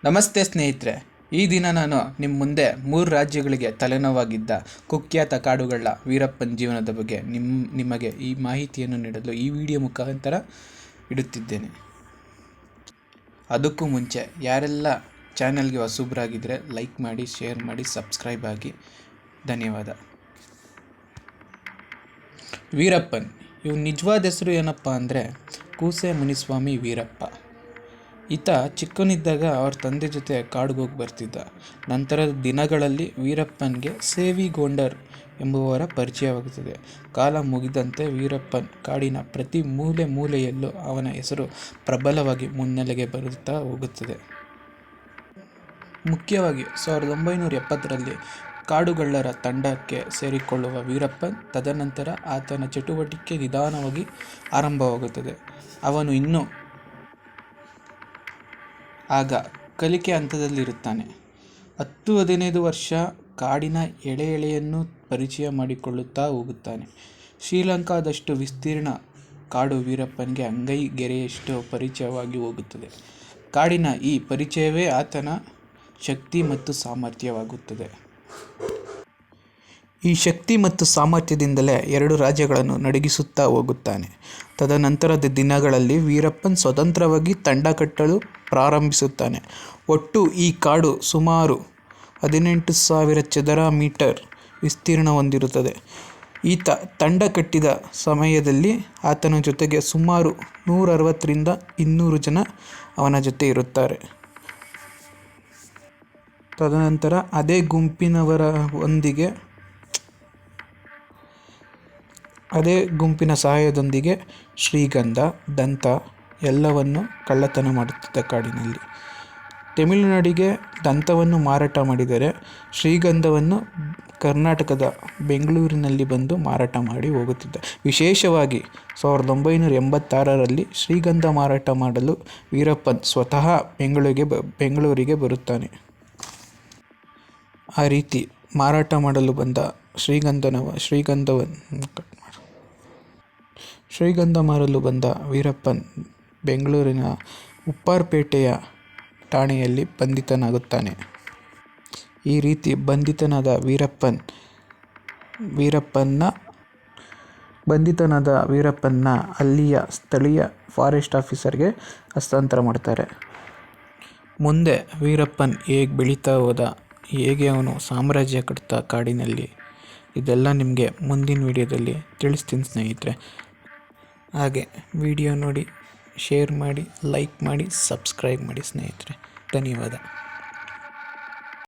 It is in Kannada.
ನಮಸ್ತೆ ಸ್ನೇಹಿತರೆ, ಈ ದಿನ ನಾನು ನಿಮ್ಮ ಮುಂದೆ 3 ರಾಜ್ಯಗಳಿಗೆ ತಲೆನೋವಾಗಿದ್ದ ಕುಖ್ಯಾತ ಕಾಡುಗಳ ವೀರಪ್ಪನ ಜೀವನದ ಬಗ್ಗೆ ನಿಮಗೆ ಈ ಮಾಹಿತಿಯನ್ನು ನೀಡಲು ಈ ವಿಡಿಯೋ ಮುಖಾಂತರ ಇಡುತ್ತಿದ್ದೇನೆ. ಅದಕ್ಕೂ ಮುಂಚೆ ಯಾರೆಲ್ಲ ಚಾನಲ್ಗೆ ಹೊಸಬರಾಗಿದ್ದರೆ ಲೈಕ್ ಮಾಡಿ, ಶೇರ್ ಮಾಡಿ, ಸಬ್ಸ್ಕ್ರೈಬ್ ಆಗಿ. ಧನ್ಯವಾದ. ವೀರಪ್ಪನ್ ಇವ್ ನಿಜವಾದ ಹೆಸರು ಏನಪ್ಪ ಅಂದರೆ ಕೂಸೆ ಮುನಿಸ್ವಾಮಿ ವೀರಪ್ಪ. ಈತ ಚಿಕ್ಕವನಿದ್ದಾಗ ಅವ್ರ ತಂದೆ ಜೊತೆ ಕಾಡಿಗೆ ಹೋಗಿ ಬರ್ತಿದ್ದ. ನಂತರದ ದಿನಗಳಲ್ಲಿ ವೀರಪ್ಪನ್ಗೆ ಸೇವಿಗೊಂಡರ್ ಎಂಬುವರ ಪರಿಚಯವಾಗುತ್ತದೆ. ಕಾಲ ಮುಗಿದಂತೆ ವೀರಪ್ಪನ್ ಕಾಡಿನ ಪ್ರತಿ ಮೂಲೆಯಲ್ಲೂ ಅವನ ಹೆಸರು ಪ್ರಬಲವಾಗಿ ಮುನ್ನೆಲೆಗೆ ಬರುತ್ತಾ ಹೋಗುತ್ತದೆ. ಮುಖ್ಯವಾಗಿ 1970ರಲ್ಲಿ ಕಾಡುಗಳ್ಳರ ತಂಡಕ್ಕೆ ಸೇರಿಕೊಳ್ಳುವ ವೀರಪ್ಪನ್ ತದನಂತರ ಆತನ ಚಟುವಟಿಕೆ ನಿಧಾನವಾಗಿ ಆರಂಭವಾಗುತ್ತದೆ. ಅವನು ಇನ್ನೂ ಆಗ ಕಲಿಕೆ ಹಂತದಲ್ಲಿರುತ್ತಾನೆ. 10-15 ವರ್ಷ ಕಾಡಿನ ಎಳೆಯನ್ನು ಪರಿಚಯ ಮಾಡಿಕೊಳ್ಳುತ್ತಾ ಹೋಗುತ್ತಾನೆ. ಶ್ರೀಲಂಕಾದಷ್ಟು ವಿಸ್ತೀರ್ಣ ಕಾಡು ವೀರಪ್ಪನ್ಗೆ ಅಂಗೈ ಗೆರೆಯಷ್ಟು ಪರಿಚಯವಾಗಿ ಹೋಗುತ್ತದೆ. ಕಾಡಿನ ಈ ಪರಿಚಯವೇ ಆತನ ಶಕ್ತಿ ಮತ್ತು ಸಾಮರ್ಥ್ಯವಾಗುತ್ತದೆ. ಈ ಶಕ್ತಿ ಮತ್ತು ಸಾಮರ್ಥ್ಯದಿಂದಲೇ 2 ರಾಜ್ಯಗಳನ್ನು ನಡುಗಿಸುತ್ತಾ ಹೋಗುತ್ತಾನೆ. ತದನಂತರದ ದಿನಗಳಲ್ಲಿ ವೀರಪ್ಪನ್ ಸ್ವತಂತ್ರವಾಗಿ ತಂಡ ಕಟ್ಟಲು ಪ್ರಾರಂಭಿಸುತ್ತಾನೆ. ಒಟ್ಟು ಈ ಕಾಡು ಸುಮಾರು 18,000 ಚದರ ಮೀಟರ್ ವಿಸ್ತೀರ್ಣ ಹೊಂದಿರುತ್ತದೆ. ಈತ ತಂಡ ಕಟ್ಟಿದ ಸಮಯದಲ್ಲಿ ಆತನ ಜೊತೆಗೆ ಸುಮಾರು 160ರಿಂದ 200 ಜನ ಅವನ ಜೊತೆ ಇರುತ್ತಾರೆ. ತದನಂತರ ಅದೇ ಗುಂಪಿನ ಸಹಾಯದೊಂದಿಗೆ ಶ್ರೀಗಂಧ, ದಂತ ಎಲ್ಲವನ್ನು ಕಳ್ಳತನ ಮಾಡುತ್ತಿದ್ದ ಕಾಡಿನಲ್ಲಿ. ತಮಿಳುನಾಡಿಗೆ ದಂತವನ್ನು ಮಾರಾಟ ಮಾಡಿದರೆ ಶ್ರೀಗಂಧವನ್ನು ಕರ್ನಾಟಕದ ಬೆಂಗಳೂರಿನಲ್ಲಿ ಬಂದು ಮಾರಾಟ ಮಾಡಿ ಹೋಗುತ್ತಿದ್ದ. ವಿಶೇಷವಾಗಿ 1986ರಲ್ಲಿ ಶ್ರೀಗಂಧ ಮಾರಾಟ ಮಾಡಲು ವೀರಪ್ಪನ್ ಸ್ವತಃ ಬೆಂಗಳೂರಿಗೆ ಬರುತ್ತಾನೆ. ಆ ರೀತಿ ಮಾರಾಟ ಮಾಡಲು ಬಂದ ಶ್ರೀಗಂಧ ಮಾರಲು ಬಂದ ವೀರಪ್ಪನ್ ಬೆಂಗಳೂರಿನ ಉಪ್ಪಾರಪೇಟೆಯ ಠಾಣೆಯಲ್ಲಿ ಬಂಧಿತನಾಗುತ್ತಾನೆ. ಈ ರೀತಿ ಬಂಧಿತನಾದ ವೀರಪ್ಪನ್ನ ಅಲ್ಲಿಯ ಸ್ಥಳೀಯ ಫಾರೆಸ್ಟ್ ಆಫೀಸರ್ಗೆ ಹಸ್ತಾಂತರ ಮಾಡ್ತಾರೆ. ಮುಂದೆ ವೀರಪ್ಪನ್ ಹೇಗೆ ಬೆಳೀತಾ ಹೋದ, ಹೇಗೆ ಅವನು ಸಾಮ್ರಾಜ್ಯ ಕಟ್ತಾ ಕಾಡಿನಲ್ಲಿ, ಇದೆಲ್ಲ ನಿಮಗೆ ಮುಂದಿನ ವಿಡಿಯೋದಲ್ಲಿ ತಿಳಿಸ್ತೀನಿ ಸ್ನೇಹಿತರೆ. ಹಾಗೆ ವಿಡಿಯೋ ನೋಡಿ, ಶೇರ್ ಮಾಡಿ, ಲೈಕ್ ಮಾಡಿ, ಸಬ್ಸ್ಕ್ರೈಬ್ ಮಾಡಿ ಸ್ನೇಹಿತರೆ. ಧನ್ಯವಾದ.